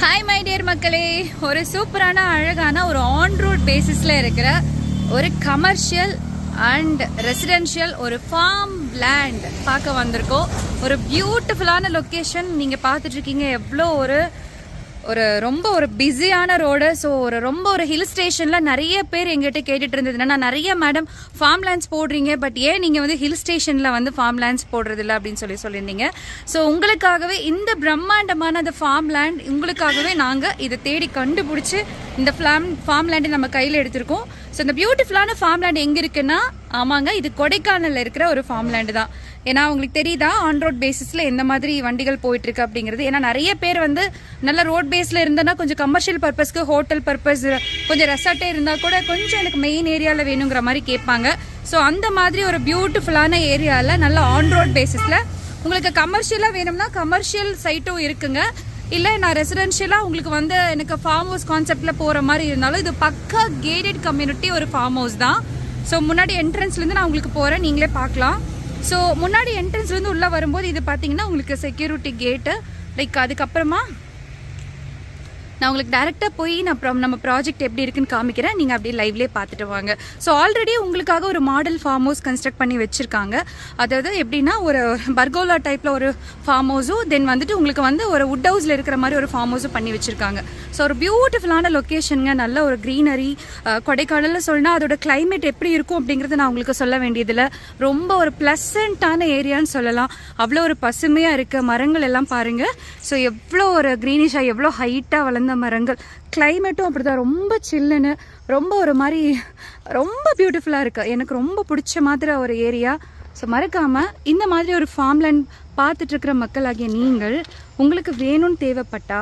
Hi my dear மக்களே, ஒரு சூப்பரான அழகான ஒரு ஆன் ரோட் பேசிஸில் இருக்கிற ஒரு கமர்ஷியல் அண்ட் ரெசிடென்ஷியல் ஒரு ஃபார்ம் லேண்ட் பார்க்க வந்திருக்கோம். ஒரு பியூட்டிஃபுல்லான லொக்கேஷன் நீங்கள் பார்த்துட்ருக்கீங்க. எவ்வளோ ரொம்ப ஒரு பிஸியான ரோடு. ஸோ ரொம்ப ஒரு ஹில் ஸ்டேஷனில் நிறைய பேர் எங்கிட்ட கேட்டுட்டு இருந்தது நான் நிறைய மேடம் ஃபார்ம் லேண்ட்ஸ் போடுறீங்க, பட் ஏன் நீங்கள் வந்து ஹில் ஸ்டேஷனில் வந்து ஃபார்ம் லேண்ட்ஸ் போடுறதில்ல அப்படின்னு சொல்லியிருந்தீங்க. ஸோ உங்களுக்காகவே இந்த பிரம்மாண்டமான அந்த ஃபார்ம் லேண்ட் உங்களுக்காகவே நாங்கள் இதை தேடி கண்டுபிடிச்சி இந்த ஃபார்ம் லேண்டை நம்ம கையில் எடுத்திருக்கோம். ஸோ இந்த பியூட்டிஃபுல்லான ஃபார்ம் லேண்ட் எங்கே இருக்குன்னா, ஆமாங்க, இது கொடைக்கானலில் இருக்கிற ஒரு ஃபார்ம் லேண்டு தான். ஏன்னா உங்களுக்கு தெரியுதா ஆன் ரோட் பேசிஸில் எந்த மாதிரி வண்டிகள் போயிட்டுருக்கு அப்படிங்கிறது. ஏன்னா நிறைய பேர் வந்து நல்ல ரோட் பேஸில் இருந்தோன்னா கொஞ்சம் கமர்ஷியல் பர்பஸ்க்கு, ஹோட்டல் பர்பஸ், கொஞ்சம் ரெசார்ட்டே இருந்தால் கூட கொஞ்சம் எனக்கு மெயின் ஏரியாவில் வேணுங்கிற மாதிரி கேட்பாங்க. ஸோ அந்த மாதிரி ஒரு பியூட்டிஃபுல்லான ஏரியாவில் நல்ல ஆன் ரோட் பேசிஸில் உங்களுக்கு கமர்ஷியலாக வேணும்னா கமர்ஷியல் சைட்டும் இருக்குங்க. இல்லை நான் ரெசிடென்ஷியலாக உங்களுக்கு வந்து எனக்கு ஃபார்ம் ஹவுஸ் கான்செப்டில் போகிற மாதிரி இருந்தாலும் இது பக்கா கேட்டட் கம்யூனிட்டி ஒரு ஃபார்ம் ஹவுஸ் தான். ஸோ முன்னாடி என்ட்ரன்ஸ்லேருந்து நான் உங்களுக்கு போகிறேன், நீங்களே பார்க்கலாம். ஸோ முன்னாடி என்ட்ரன்ஸ்லேருந்து உள்ளே வரும்போது இது பார்த்தீங்கன்னா உங்களுக்கு செக்யூரிட்டி கேட்டு. லைக் அதுக்கப்புறமா நான் உங்களுக்கு டேரெக்டாக போய் நம்ம ப்ராஜெக்ட் எப்படி இருக்குன்னு காமிக்கிறேன், நீங்கள் அப்படியே லைவ்லேயே பார்த்துட்டு வாங்க. ஸோ ஆல்ரெடி உங்களுக்காக ஒரு மாடல் ஃபார்ம் ஹவுஸ் கன்ஸ்ட்ரக்ட் பண்ணி வச்சுருக்காங்க. அதாவது எப்படின்னா ஒரு பர்கோலா டைப்பில் ஒரு ஃபார்ம் ஹவுஸும், தென் வந்துட்டு உங்களுக்கு வந்து ஒரு வுட் ஹவுஸில் இருக்கிற மாதிரி ஒரு ஃபார்ம் ஹவுஸும் பண்ணி வச்சுருக்காங்க. ஸோ ஒரு பியூட்டிஃபுல்லான லொக்கேஷனுங்க, நல்ல ஒரு க்ரீனரி. கொடைக்கானலில் சொன்னால் அதோட கிளைமேட் எப்படி இருக்கும் அப்படிங்கிறது நான் உங்களுக்கு சொல்ல வேண்டியதில்லை. ரொம்ப ஒரு ப்ளசண்ட்டான ஏரியான்னு சொல்லலாம். அவ்வளோ ஒரு பசுமையாக இருக்க மரங்கள் எல்லாம் பாருங்கள். ஸோ எவ்வளோ ஒரு க்ரீனிஷாக எவ்வளோ ஹைட்டாக வளர்ந்த மரங்கள். கிளைமேட்டும் அப்படிதான், ரொம்ப சில்லுன்னு, ரொம்ப ஒரு மாதிரி ரொம்ப பியூட்டிஃபுல்லாக இருக்குது. எனக்கு ரொம்ப பிடிச்ச மாதிரி ஒரு ஏரியா. ஸோ மறக்காமல் இந்த மாதிரி ஒரு ஃபார்ம் லேண்ட் பார்த்துட்ருக்கிற மக்களாகிய நீங்கள் உங்களுக்கு வேணும்னு தேவைப்பட்டா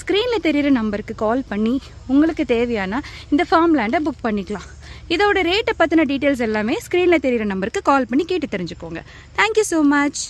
ஸ்க்ரீனில் தெரிகிற நம்பருக்கு கால் பண்ணி உங்களுக்கு தேவையான இந்த ஃபார்ம் லேண்டை புக் பண்ணிக்கலாம். இதோட ரேட்டை பற்றின டீட்டெயில்ஸ் எல்லாமே ஸ்க்ரீனில் தெரிகிற நம்பருக்கு கால் பண்ணி கேட்டு தெரிஞ்சுக்கோங்க. Thank you so much.